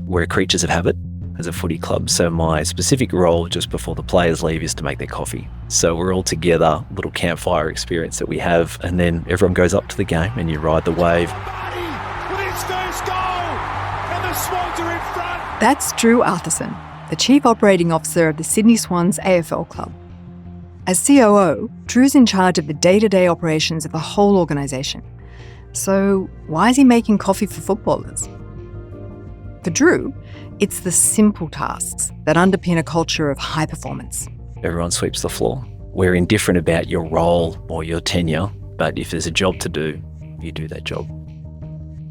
we're creatures of habit as a footy club. So my specific role just before the players leave is to make their coffee. So we're all together, little campfire experience that we have, and then everyone goes up to the game and you ride the wave. That's Drew Arthurson, the Chief Operating Officer of the Sydney Swans AFL Club. As COO, Drew's in charge of the day-to-day operations of the whole organisation. So why is he making coffee for footballers? For Drew, it's the simple tasks that underpin a culture of high performance. Everyone sweeps the floor. We're indifferent about your role or your tenure, but if there's a job to do, you do that job.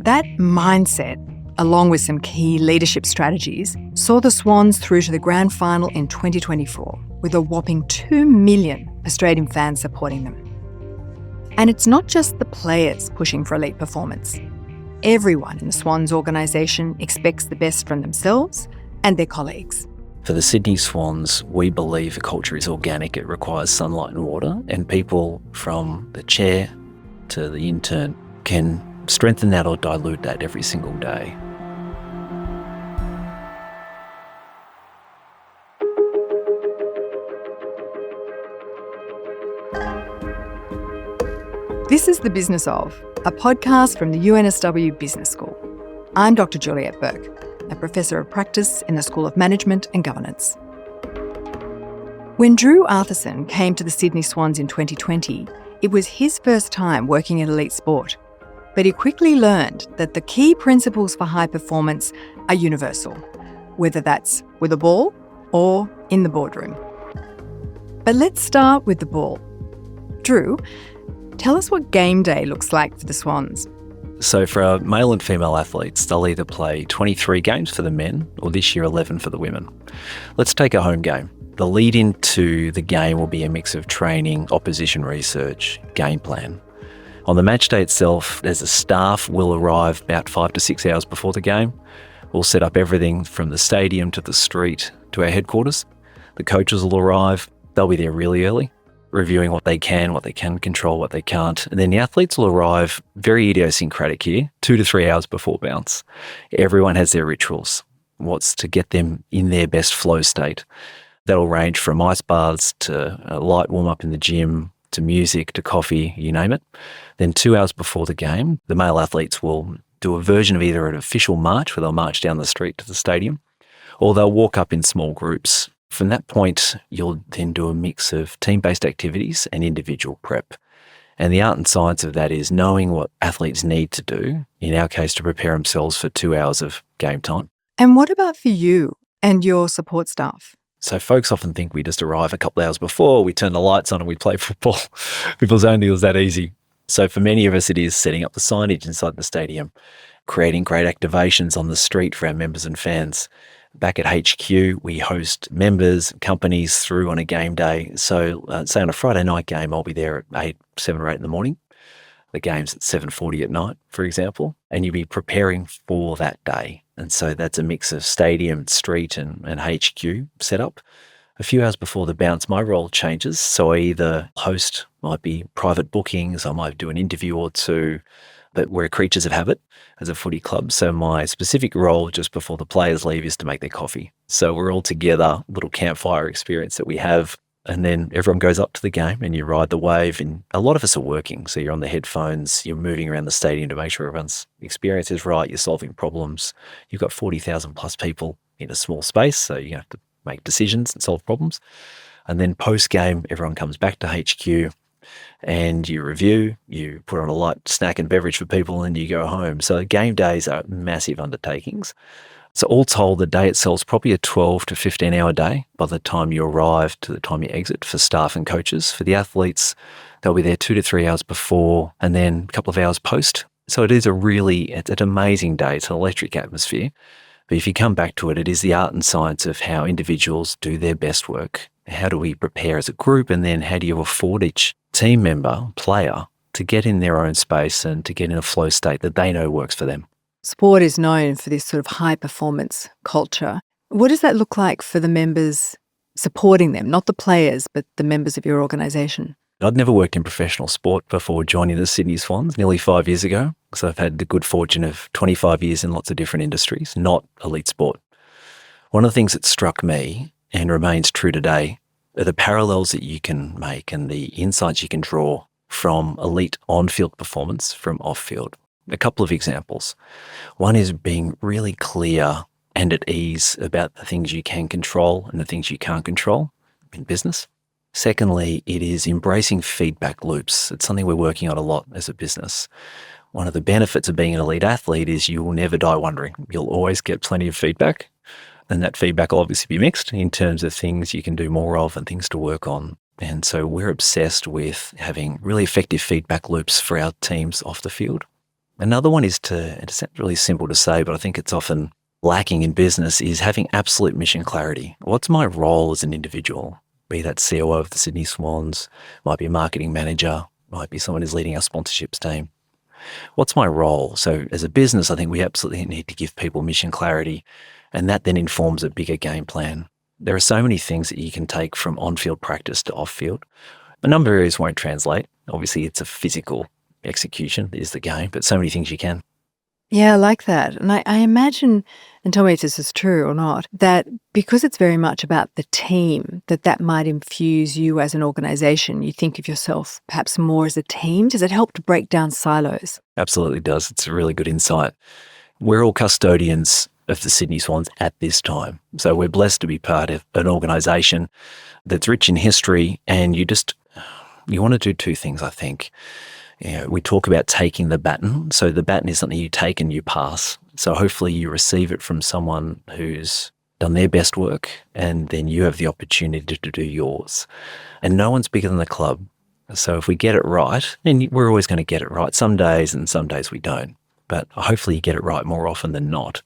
That mindset, along with some key leadership strategies, saw the Swans through to the grand final in 2024, with a whopping 2 million Australian fans supporting them. And it's not just the players pushing for elite performance. Everyone in the Swans organisation expects the best from themselves and their colleagues. For the Sydney Swans, we believe a culture is organic. It requires sunlight and water, and people from the chair to the intern can strengthen that or dilute that every single day. This is The Business Of, a podcast from the UNSW Business School. I'm Dr. Juliette Burke, a Professor of Practice in the School of Management and Governance. When Drew Arthurson came to the Sydney Swans in 2020, it was his first time working in elite sport. But he quickly learned that the key principles for high performance are universal, whether that's with a ball or in the boardroom. But let's start with the ball. Drew, tell us what game day looks like for the Swans. So for our male and female athletes, they'll either play 23 games for the men or this year 11 for the women. Let's take a home game. The lead into the game will be a mix of training, opposition research, game plan. On the match day itself, as a staff, we'll arrive about 5 to 6 hours before the game. We'll set up everything from the stadium to the street to our headquarters. The coaches will arrive. They'll be there really early, reviewing what they can control, what they can't. And then the athletes will arrive, very idiosyncratic here, 2 to 3 hours before bounce. Everyone has their rituals, what's to get them in their best flow state. That'll range from ice baths to a light warm-up in the gym, to music, to coffee, you name it. Then 2 hours before the game, the male athletes will do a version of either an official march, where they'll march down the street to the stadium, or they'll walk up in small groups. From that point, you'll then do a mix of team-based activities and individual prep. And the art and science of that is knowing what athletes need to do, in our case, to prepare themselves for 2 hours of game time. And what about for you and your support staff? So folks often think we just arrive a couple of hours before, we turn the lights on and we play football. People's only was that easy. So for many of us, it is setting up the signage inside the stadium, creating great activations on the street for our members and fans. Back at HQ, we host members, companies through on a game day. So say on a Friday night game, I'll be there at 7 or 8 in the morning. The game's at 7:40 at night, for example, and you'll be preparing for that day. And so that's a mix of stadium, street and HQ setup. A few hours before the bounce, my role changes. So I either host, might be private bookings, I might do an interview or two, but we're creatures of habit as a footy club. So my specific role just before the players leave is to make their coffee. So we're all together, little campfire experience that we have. And then everyone goes up to the game and you ride the wave. And a lot of us are working. So you're on the headphones, you're moving around the stadium to make sure everyone's experience is right. You're solving problems. You've got 40,000 plus people in a small space. So you have to make decisions and solve problems. And then post-game, everyone comes back to HQ and you review, you put on a light snack and beverage for people and you go home. So game days are massive undertakings. So all told, the day itself is probably a 12 to 15 hour day by the time you arrive to the time you exit for staff and coaches. For the athletes, they'll be there 2 to 3 hours before and then a couple of hours post. So it's an amazing day. It's an electric atmosphere. But if you come back to it, it is the art and science of how individuals do their best work. How do we prepare as a group? And then how do you afford each team member, player, to get in their own space and to get in a flow state that they know works for them? Sport is known for this sort of high-performance culture. What does that look like for the members supporting them, not the players, but the members of your organisation? I'd never worked in professional sport before joining the Sydney Swans nearly 5 years ago. So I've had the good fortune of 25 years in lots of different industries, not elite sport. One of the things that struck me and remains true today are the parallels that you can make and the insights you can draw from elite on-field performance from off-field. A couple of examples. One is being really clear and at ease about the things you can control and the things you can't control in business. Secondly, it is embracing feedback loops. It's something we're working on a lot as a business. One of the benefits of being an elite athlete is you will never die wondering. You'll always get plenty of feedback, and that feedback will obviously be mixed in terms of things you can do more of and things to work on. And so we're obsessed with having really effective feedback loops for our teams off the field. Another one is it's really simple to say, but I think it's often lacking in business, is having absolute mission clarity. What's my role as an individual? Be that COO of the Sydney Swans, might be a marketing manager, might be someone who's leading our sponsorships team. What's my role? So as a business, I think we absolutely need to give people mission clarity, and that then informs a bigger game plan. There are so many things that you can take from on-field practice to off-field. A number of areas won't translate. Obviously, it's a physical execution is the game, but so many things you can. Yeah, I like that. And I imagine, and tell me if this is true or not, that because it's very much about the team, that might infuse you as an organisation. You think of yourself perhaps more as a team. Does it help to break down silos? Absolutely does. It's a really good insight. We're all custodians of the Sydney Swans at this time. So we're blessed to be part of an organisation that's rich in history, and you want to do two things, I think. We talk about taking the baton. So the baton is something you take and you pass. So hopefully you receive it from someone who's done their best work, and then you have the opportunity to do yours. And no one's bigger than the club. So if we get it right, and we're always going to get it right some days and some days we don't, but hopefully you get it right more often than not.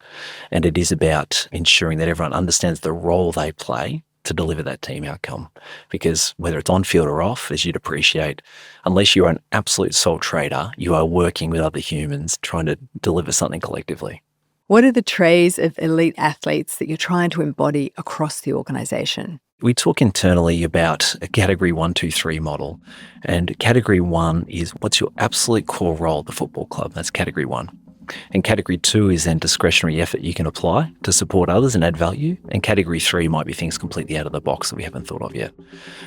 And it is about ensuring that everyone understands the role they play to deliver that team outcome. Because whether it's on field or off, as you'd appreciate, unless you're an absolute sole trader, you are working with other humans trying to deliver something collectively. What are the traits of elite athletes that you're trying to embody across the organisation? We talk internally about a category 1, 2, 3 model. And category 1 is what's your absolute core role at the football club. That's category 1. And category 2 is then discretionary effort you can apply to support others and add value. And category 3 might be things completely out of the box that we haven't thought of yet.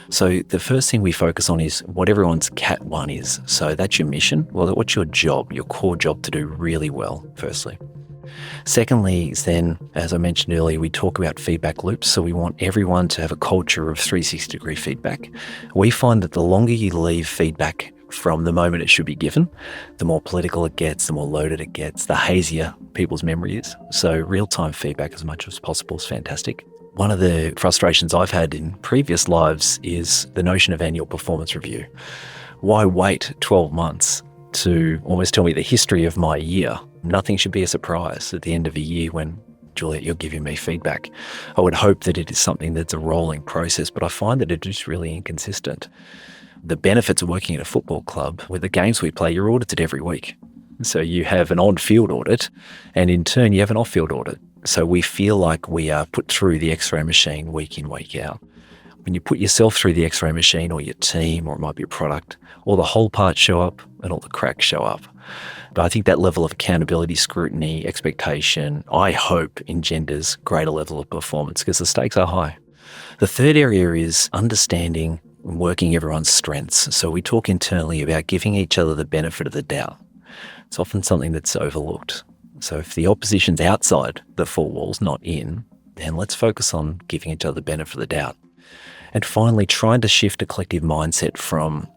So the first thing we focus on is what everyone's Cat 1 is. So that's your mission. Well, what's your job, your core job to do really well, firstly. Secondly is then, as I mentioned earlier, we talk about feedback loops. So we want everyone to have a culture of 360-degree feedback. We find that the longer you leave feedback from the moment it should be given, the more political it gets, the more loaded it gets, the hazier people's memory is. So real-time feedback as much as possible is fantastic. One of the frustrations I've had in previous lives is the notion of annual performance review. Why wait 12 months to almost tell me the history of my year? Nothing should be a surprise at the end of a year when, Juliet, you're giving me feedback. I would hope that it is something that's a rolling process, but I find that it is really inconsistent. The benefits of working at a football club, with the games we play, you're audited every week. So you have an on-field audit, and in turn you have an off-field audit. So we feel like we are put through the X-ray machine week in, week out. When you put yourself through the X-ray machine, or your team, or it might be a product, all the whole parts show up and all the cracks show up. But I think that level of accountability, scrutiny, expectation, I hope engenders greater level of performance because the stakes are high. The third area is understanding and working everyone's strengths. So we talk internally about giving each other the benefit of the doubt. It's often something that's overlooked. So if the opposition's outside the four walls, not in, then let's focus on giving each other the benefit of the doubt. And finally, trying to shift a collective mindset from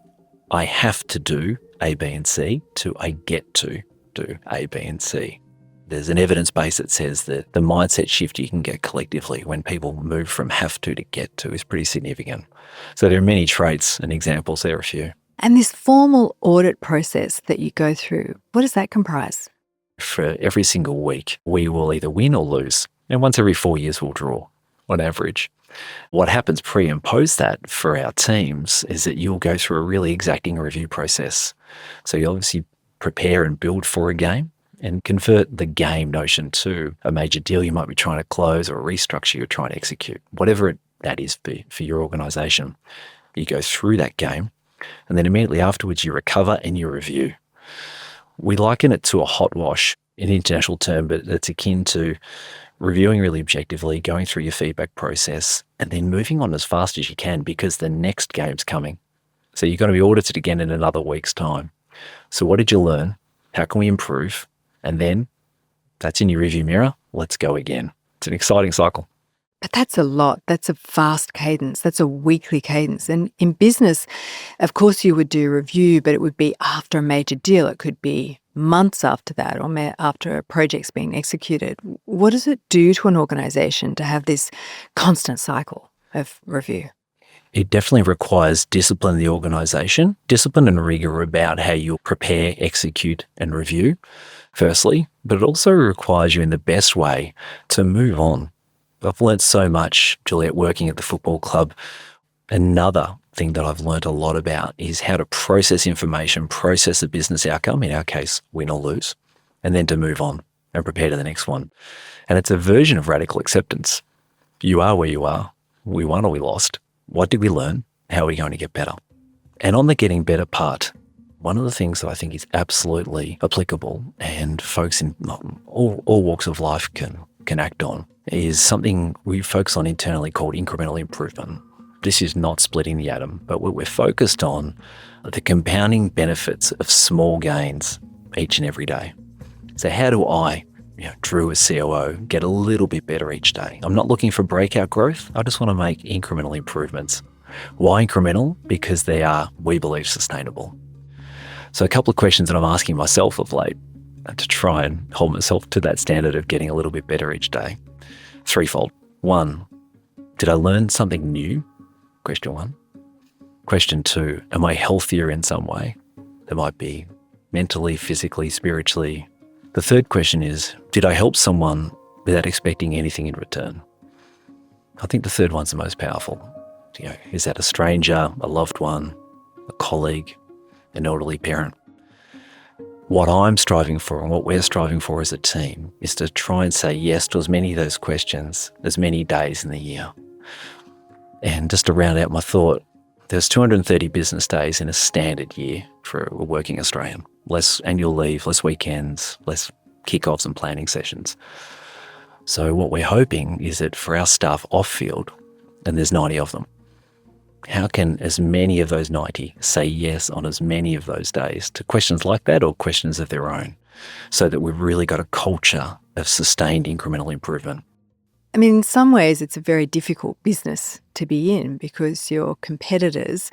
I have to do A, B, and C to I get to do A, B, and C. There's an evidence base that says that the mindset shift you can get collectively when people move from have to get to is pretty significant. So there are many traits and examples, there are a few. And this formal audit process that you go through, what does that comprise? For every single week, we will either win or lose. And once every 4 years, we'll draw on average. What happens pre and post that for our teams is that you'll go through a really exacting review process. So you obviously prepare and build for a game and convert the game notion to a major deal you might be trying to close or a restructure you're trying to execute, whatever that is for your organisation. You go through that game and then immediately afterwards you recover and you review. We liken it to a hot wash, an international term, but it's akin to reviewing really objectively, going through your feedback process, and then moving on as fast as you can because the next game's coming. So you're going to be audited again in another week's time. So what did you learn? How can we improve? And then that's in your review mirror. Let's go again. It's an exciting cycle. But that's a lot. That's a fast cadence. That's a weekly cadence. And in business, of course, you would do a review, but it would be after a major deal. It could be months after that or after a project's being executed. What does it do to an organisation to have this constant cycle of review? It definitely requires discipline in the organisation, discipline and rigour about how you prepare, execute and review, firstly, but it also requires you in the best way to move on. I've learnt so much, Juliet, working at the football club. Another thing that I've learnt a lot about is how to process information, process a business outcome, in our case, win or lose, and then to move on and prepare to the next one. And it's a version of radical acceptance. You are where you are. We won or we lost. What did we learn? How are we going to get better? And on the getting better part, one of the things that I think is absolutely applicable and folks in all walks of life can act on is something we focus on internally called incremental improvement. This is not splitting the atom, but we're focused on the compounding benefits of small gains each and every day. So how do I, Drew as COO, get a little bit better each day? I'm not looking for breakout growth. I just want to make incremental improvements. Why incremental? Because they are, we believe, sustainable. So a couple of questions that I'm asking myself of late to try and hold myself to that standard of getting a little bit better each day. Threefold. One, did I learn something new? Question one. Question two, am I healthier in some way? That might be mentally, physically, spiritually. The third question is, did I help someone without expecting anything in return? I think the third one's the most powerful. Is that a stranger, a loved one, a colleague, an elderly parent? What I'm striving for and what we're striving for as a team is to try and say yes to as many of those questions as many days in the year. And just to round out my thought, there's 230 business days in a standard year for a working Australian. Less annual leave, less weekends, less kickoffs and planning sessions. So what we're hoping is that for our staff off-field, and there's 90 of them, how can as many of those 90 say yes on as many of those days to questions like that or questions of their own, so that we've really got a culture of sustained incremental improvement? I mean, in some ways, it's a very difficult business to be in because your competitors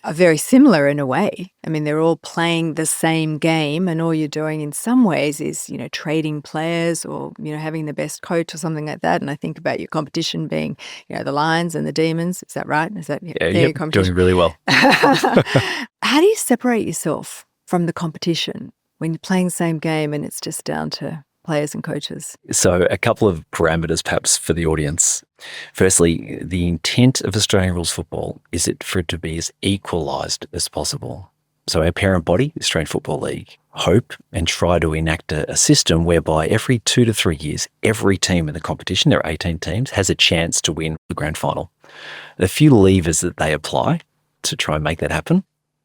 are very similar in a way. I mean, they're all playing the same game and all you're doing in some ways is, trading players or, having the best coach or something like that. And I think about your competition being, the Lions and the Demons. Is that right? Is that your competition? Doing really well. How do you separate yourself from the competition when you're playing the same game and it's just down to players and coaches? So a couple of parameters perhaps for the audience. Firstly, the intent of Australian rules football is for it to be as equalised as possible. So our parent body, the Australian Football League, hope and try to enact a system whereby every 2 to 3 years, every team in the competition, there are 18 teams, has a chance to win the grand final. The few levers that they apply to try and make that happen,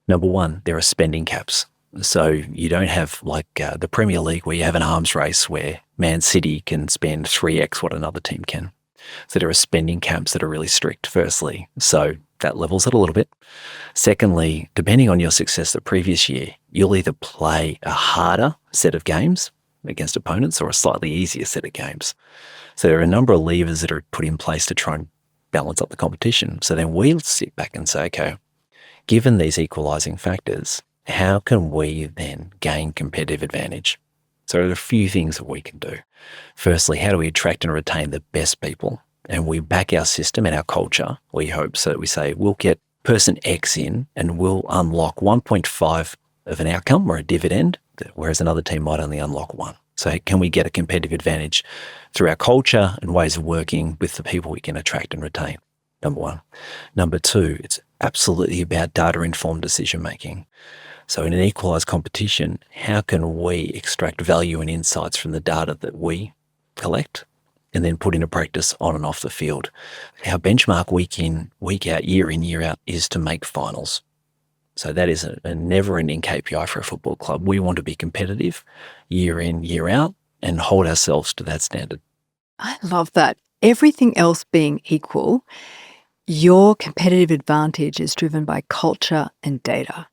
number one, there are spending caps. So you don't have like the Premier League where you have an arms race where Man City can spend 3x what another team can. So there are spending caps that are really strict, firstly. So that levels it a little bit. Secondly, depending on your success the previous year, you'll either play a harder set of games against opponents or a slightly easier set of games. So there are a number of levers that are put in place to try and balance up the competition. So then we'll sit back and say, okay, given these equalising factors, how can we then gain competitive advantage? So there are a few things that we can do. Firstly, how do we attract and retain the best people? And we back our system and our culture, we hope, so that we say we'll get person X in and we'll unlock 1.5 of an outcome or a dividend, whereas another team might only unlock 1. So can we get a competitive advantage through our culture and ways of working with the people we can attract and retain? Number one. Number two, it's absolutely about data-informed decision-making. So in an equalised competition, how can we extract value and insights from the data that we collect and then put into practice on and off the field? Our benchmark week in, week out, year in, year out is to make finals. So that is a never-ending KPI for a football club. We want to be competitive year in, year out, and hold ourselves to that standard. I love that. Everything else being equal, your competitive advantage is driven by culture and data.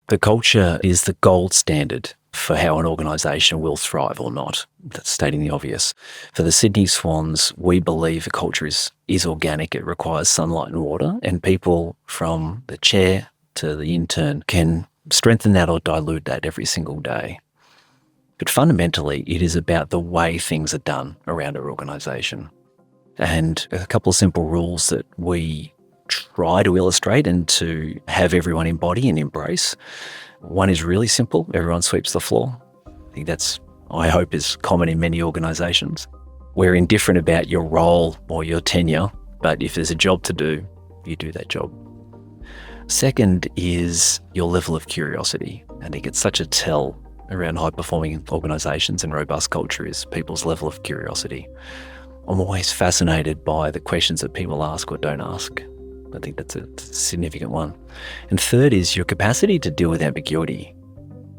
The culture is the gold standard for how an organisation will thrive or not. That's stating the obvious. For the Sydney Swans, we believe the culture is organic. It requires sunlight and water, and people from the chair to the intern can strengthen that or dilute that every single day. But fundamentally, it is about the way things are done around our organisation. And a couple of simple rules that we try to illustrate and to have everyone embody and embrace. One is really simple. Everyone sweeps the floor. I think that's, I hope, is common in many organisations. We're indifferent about your role or your tenure, but if there's a job to do, you do that job. Second is your level of curiosity. I think it's such a tell around high-performing organisations and robust culture is people's level of curiosity. I'm always fascinated by the questions that people ask or don't ask. I think that's a significant one. And third is your capacity to deal with ambiguity.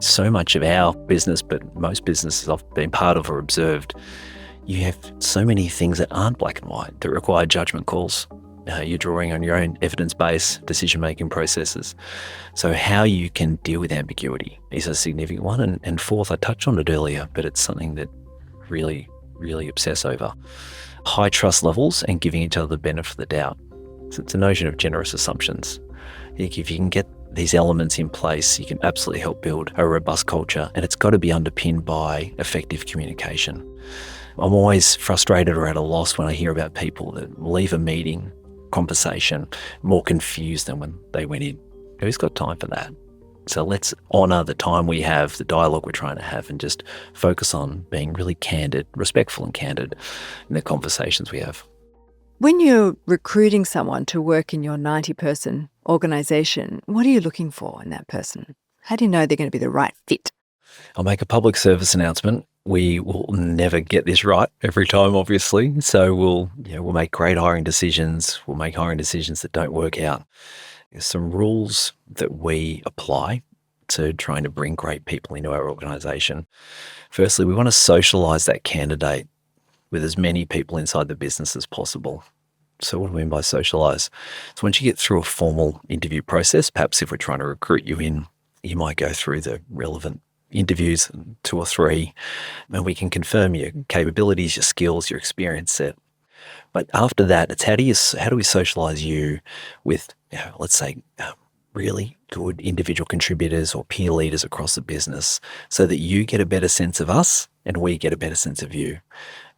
So much of our business, but most businesses I've been part of or observed, you have so many things that aren't black and white, that require judgment calls. You're drawing on your own evidence-based decision-making processes. So how you can deal with ambiguity is a significant one. And fourth, I touched on it earlier, but it's something that really obsess over. High trust levels and giving each other the benefit of the doubt. So it's a notion of generous assumptions. I think if you can get these elements in place, you can absolutely help build a robust culture, and it's got to be underpinned by effective communication. I'm always frustrated or at a loss when I hear about people that leave a meeting, conversation, more confused than when they went in. Who's got time for that? So let's honour the time we have, the dialogue we're trying to have, and just focus on being really candid, respectful and candid in the conversations we have. When you're recruiting someone to work in your 90-person organisation, what are you looking for in that person? How do you know they're going to be the right fit? I'll make a public service announcement. We will never get this right every time, obviously. So we'll make great hiring decisions. We'll make hiring decisions that don't work out. There's some rules that we apply to trying to bring great people into our organisation. Firstly, we want to socialise that candidate with as many people inside the business as possible. So what do I mean by socialise? So once you get through a formal interview process, perhaps if we're trying to recruit you in, you might go through the relevant interviews, 2 or 3, and we can confirm your capabilities, your skills, your experience set. But after that, it's how do we socialise you with, let's say, really good individual contributors or peer leaders across the business, so that you get a better sense of us and we get a better sense of you,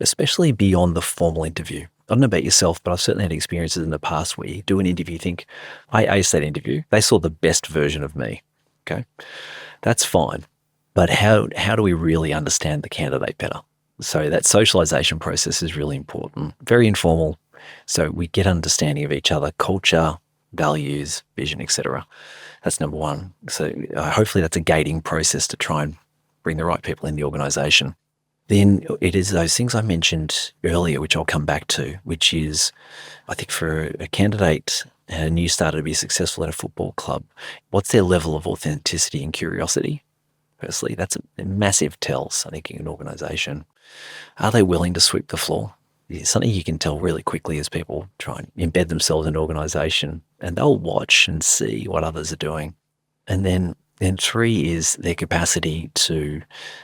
especially beyond the formal interview. I don't know about yourself, but I've certainly had experiences in the past where you do an interview, you think, I aced that interview. They saw the best version of me. Okay, that's fine. But how do we really understand the candidate better? So that socialization process is really important, very informal. So we get understanding of each other, culture, values, vision, etc. That's number one. So hopefully that's a gating process to try and bring the right people in the organisation. Then it is those things I mentioned earlier, which I'll come back to, which is, I think for a candidate and a new starter to be successful at a football club, what's their level of authenticity and curiosity? Firstly, that's a massive tells, I think, in an organisation. Are they willing to sweep the floor? It's something you can tell really quickly as people try and embed themselves in an organisation, and they'll watch and see what others are doing. And then 3 is their capacity to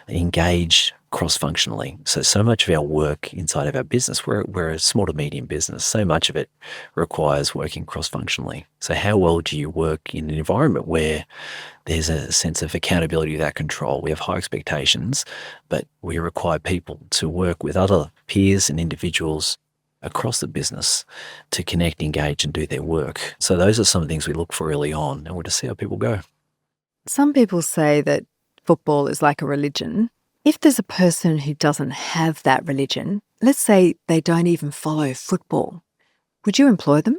engage cross-functionally. So much of our work inside of our business, we're a small to medium business, so much of it requires working cross-functionally. So how well do you work in an environment where there's a sense of accountability without control? We have high expectations, but we require people to work with other peers and individuals across the business to connect, engage, and do their work. So those are some of the things we look for early on, and we'll just see how people go. Some people say that football is like a religion. If there's a person who doesn't have that religion, let's say they don't even follow football, would you employ them?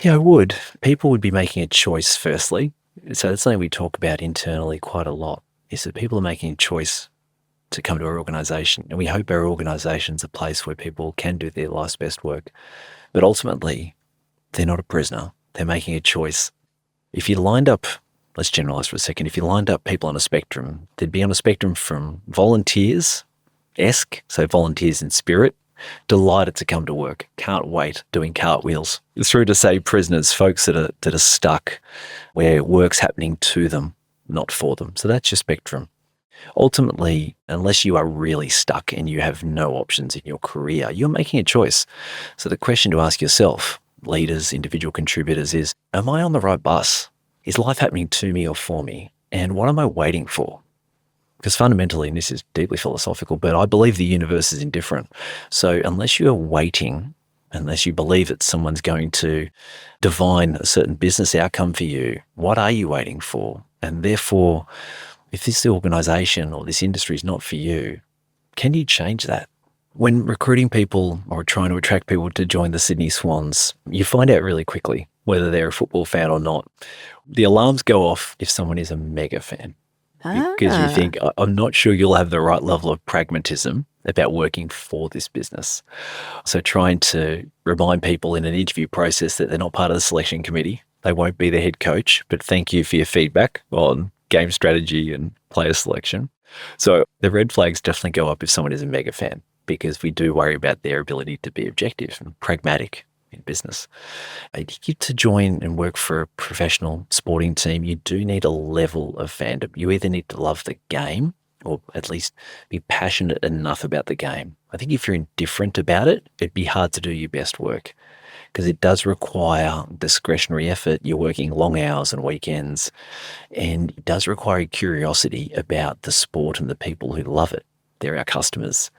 Yeah, I would. People would be making a choice, firstly. So that's something we talk about internally quite a lot, is that people are making a choice to come to our organisation. And we hope our organisation's a place where people can do their life's best work. But ultimately, they're not a prisoner. They're making a choice. If you lined up, let's generalize for a second, if you lined up people on a spectrum, they'd be on a spectrum from volunteers-esque, so volunteers in spirit, delighted to come to work, can't wait, doing cartwheels, through to, say, prisoners, folks that are stuck, where work's happening to them, not for them. So that's your spectrum. Ultimately, unless you are really stuck and you have no options in your career, you're making a choice. So the question to ask yourself, leaders, individual contributors, is, am I on the right bus? Is life happening to me or for me? And what am I waiting for? Because fundamentally, and this is deeply philosophical, but I believe the universe is indifferent. So unless you are waiting, unless you believe that someone's going to divine a certain business outcome for you, what are you waiting for? And therefore, if this organization or this industry is not for you, can you change that? When recruiting people or trying to attract people to join the Sydney Swans, you find out really quickly whether they're a football fan or not. The alarms go off if someone is a mega fan. Because you think, I'm not sure you'll have the right level of pragmatism about working for this business. So trying to remind people in an interview process that they're not part of the selection committee, they won't be the head coach, but thank you for your feedback on game strategy and player selection. So the red flags definitely go up if someone is a mega fan, because we do worry about their ability to be objective and pragmatic in business. To join and work for a professional sporting team, you do need a level of fandom. You either need to love the game or at least be passionate enough about the game. I think if you're indifferent about it, it'd be hard to do your best work, because it does require discretionary effort. You're working long hours and weekends, and it does require curiosity about the sport and the people who love it. They're our customers.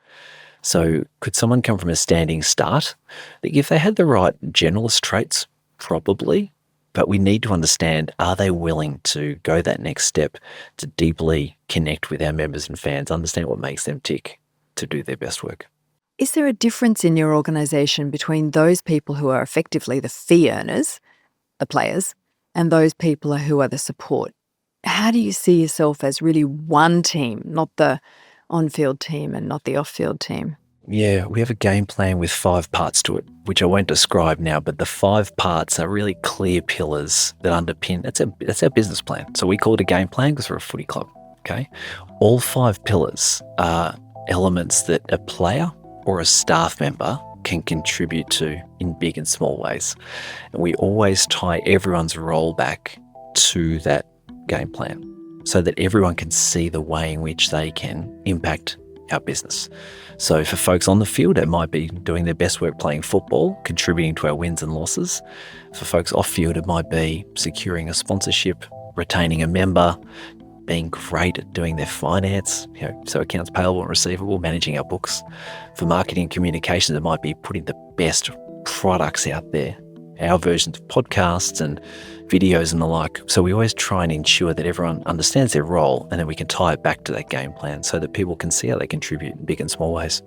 So could someone come from a standing start? If they had the right generalist traits, probably, but we need to understand, are they willing to go that next step to deeply connect with our members and fans, understand what makes them tick to do their best work? Is there a difference in your organisation between those people who are effectively the fee earners, the players, and those people who are the support? How do you see yourself as really one team, not the on-field team and not the off-field team? Yeah, we have a game plan with 5 parts to it, which I won't describe now, but the 5 parts are really clear pillars that underpin, that's our business plan. So we call it a game plan because we're a footy club, okay? All 5 pillars are elements that a player or a staff member can contribute to in big and small ways. And we always tie everyone's role back to that game plan so that everyone can see the way in which they can impact our business. So for folks on the field, it might be doing their best work playing football, contributing to our wins and losses. For folks off field, it might be securing a sponsorship, retaining a member, being great at doing their finance, so accounts payable and receivable, managing our books. For marketing and communications, it might be putting the best products out there, our versions of podcasts and videos and the like. So we always try and ensure that everyone understands their role, and then we can tie it back to that game plan so that people can see how they contribute in big and small ways.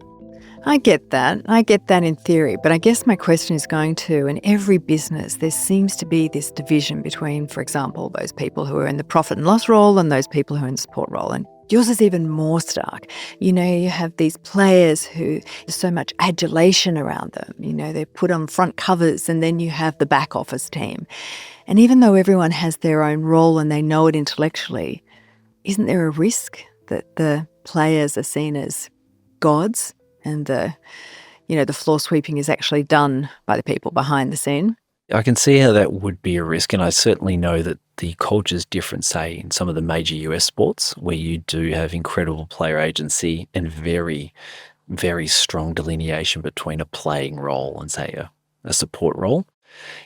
I get that. I get that in theory. But I guess my question is going to, in every business, there seems to be this division between, for example, those people who are in the profit and loss role and those people who are in the support role. And yours is even more stark. You have these players who there's so much adulation around them. They're put on front covers, and then you have the back office team. And even though everyone has their own role and they know it intellectually, isn't there a risk that the players are seen as gods and the floor sweeping is actually done by the people behind the scene? I can see how that would be a risk, and I certainly know that the culture is different, say, in some of the major US sports where you do have incredible player agency and very, very strong delineation between a playing role and, say, a support role.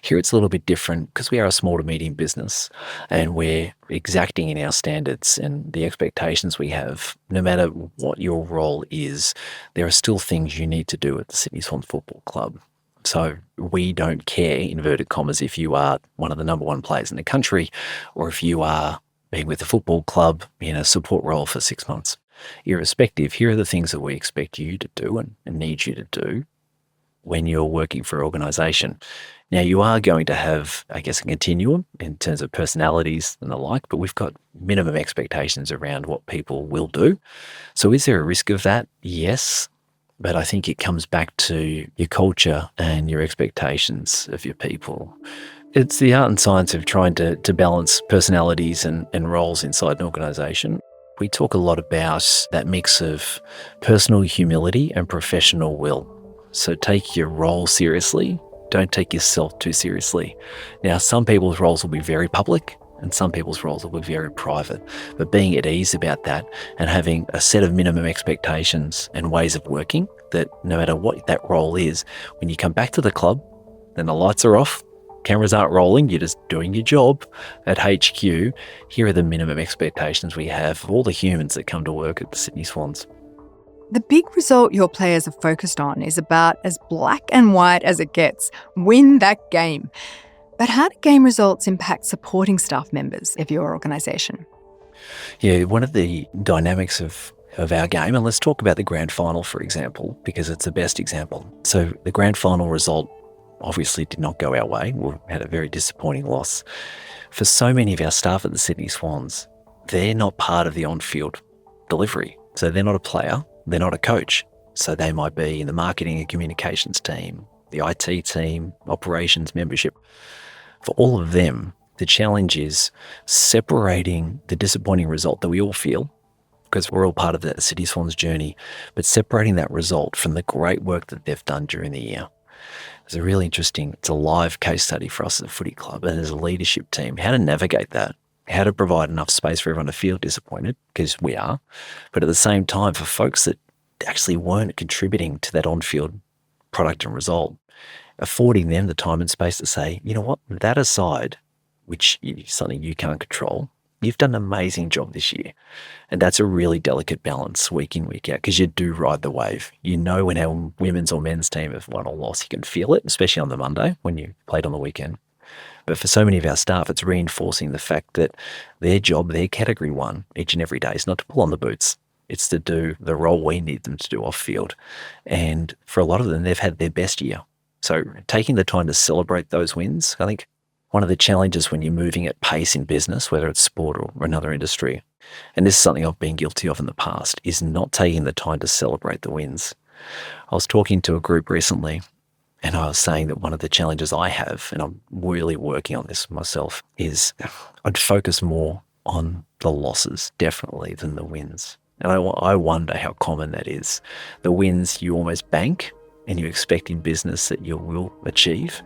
Here it's a little bit different because we are a small to medium business and we're exacting in our standards and the expectations we have. No matter what your role is, there are still things you need to do at the Sydney Swans Football Club. So we don't care, inverted commas, if you are one of the number 1 players in the country or if you are being with the football club in a support role for 6 months. Irrespective, here are the things that we expect you to do and need you to do when you're working for an organisation. Now, you are going to have, I guess, a continuum in terms of personalities and the like, but we've got minimum expectations around what people will do. So is there a risk of that? Yes. But I think it comes back to your culture and your expectations of your people. It's the art and science of trying to balance personalities and roles inside an organisation. We talk a lot about that mix of personal humility and professional will. So take your role seriously. Don't take yourself too seriously. Now, some people's roles will be very public and some people's roles will be very private. But being at ease about that and having a set of minimum expectations and ways of working that no matter what that role is, when you come back to the club, then the lights are off, cameras aren't rolling, you're just doing your job at HQ. Here are the minimum expectations we have of all the humans that come to work at the Sydney Swans. The big result your players are focused on is about as black and white as it gets. Win that game. But how do game results impact supporting staff members of your organisation? Yeah, one of the dynamics of our game, and let's talk about the grand final, for example, because it's the best example. So the grand final result obviously did not go our way. We had a very disappointing loss. For so many of our staff at the Sydney Swans, they're not part of the on-field delivery. So they're not a player, they're not a coach. So they might be in the marketing and communications team, the IT team, operations, membership. For all of them, the challenge is separating the disappointing result that we all feel, because we're all part of the Sydney Swans journey, but separating that result from the great work that they've done during the year. It's it's a live case study for us as a footy club and as a leadership team, how to navigate that, how to provide enough space for everyone to feel disappointed, because we are, but at the same time for folks that actually weren't contributing to that on-field product and result, affording them the time and space to say, you know what, that aside, which is something you can't control, you've done an amazing job this year. And that's a really delicate balance week in, week out, because you do ride the wave. You know when our women's or men's team have won or lost, you can feel it, especially on the Monday when you played on the weekend. But for so many of our staff, it's reinforcing the fact that their job, their category one each and every day is not to pull on the boots. It's to do the role we need them to do off field. And for a lot of them, they've had their best year. So taking the time to celebrate those wins, I think one of the challenges when you're moving at pace in business, whether it's sport or another industry, and this is something I've been guilty of in the past, is not taking the time to celebrate the wins. I was talking to a group recently and I was saying that one of the challenges I have, and I'm really working on this myself, is I'd focus more on the losses, definitely, than the wins. And I wonder how common that is. The wins you almost bank and you expect in business that you will achieve,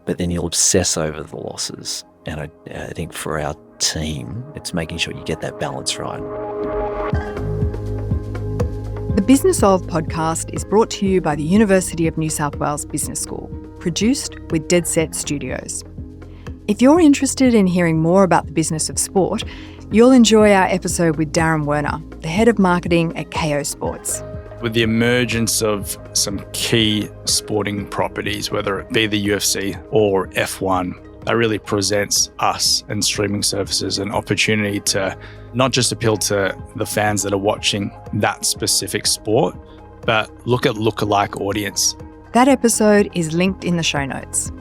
but then you'll obsess over the losses. And I think for our team, it's making sure you get that balance right. The Business Of podcast is brought to you by the University of New South Wales Business School, produced with Dead Set Studios. If you're interested in hearing more about the business of sport, you'll enjoy our episode with Darren Werner, the head of marketing at KO Sports. With the emergence of some key sporting properties, whether it be the UFC or F1, that really presents us and streaming services an opportunity to not just appeal to the fans that are watching that specific sport, but look at lookalike audience. That episode is linked in the show notes.